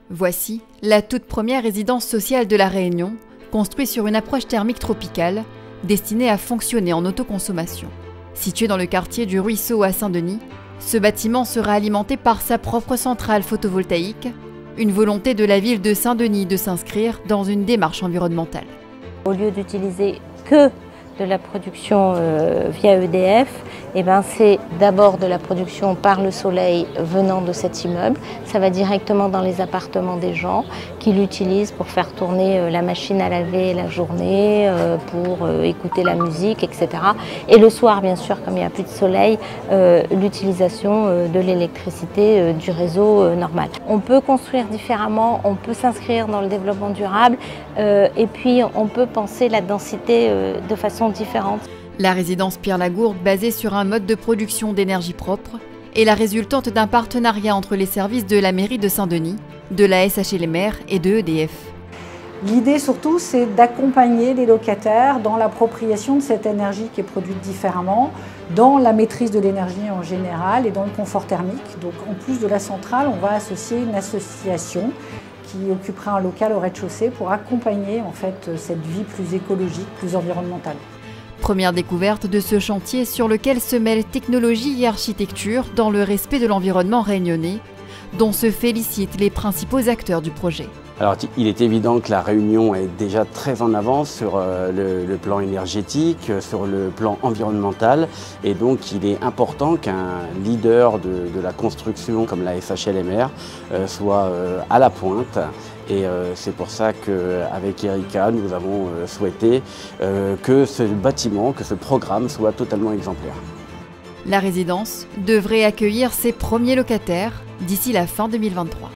Voici la toute première résidence sociale de La Réunion, construite sur une approche thermique tropicale, destinée à fonctionner en autoconsommation. Situé dans le quartier du Ruisseau à Saint-Denis, ce bâtiment sera alimenté par sa propre centrale photovoltaïque, une volonté de la ville de Saint-Denis de s'inscrire dans une démarche environnementale. Au lieu d'utiliser que de la production via EDF, c'est d'abord de la production par le soleil venant de cet immeuble. Ça va directement dans les appartements des gens qui l'utilisent pour faire tourner la machine à laver la journée, pour écouter la musique, etc. Et le soir, bien sûr, comme il n'y a plus de soleil, l'utilisation de l'électricité du réseau normal. On peut construire différemment, on peut s'inscrire dans le développement durable et puis on peut penser la densité de façon différente. La résidence Pierre-Lagourde, basée sur un mode de production d'énergie propre, est la résultante d'un partenariat entre les services de la mairie de Saint-Denis, de la SHLMR et de EDF. L'idée surtout, c'est d'accompagner les locataires dans l'appropriation de cette énergie qui est produite différemment, dans la maîtrise de l'énergie en général et dans le confort thermique. Donc en plus de la centrale, on va associer une association qui occupera un local au rez-de-chaussée pour accompagner en fait cette vie plus écologique, plus environnementale. Première découverte de ce chantier sur lequel se mêlent technologie et architecture dans le respect de l'environnement réunionnais, dont se félicitent les principaux acteurs du projet. Alors, il est évident que la Réunion est déjà très en avance sur le plan énergétique, sur le plan environnemental, et donc il est important qu'un leader de la construction comme la SHLMR soit à la pointe. Et c'est pour ça qu'avec Erika, nous avons souhaité que ce bâtiment, que ce programme soit totalement exemplaire. La résidence devrait accueillir ses premiers locataires d'ici la fin 2023.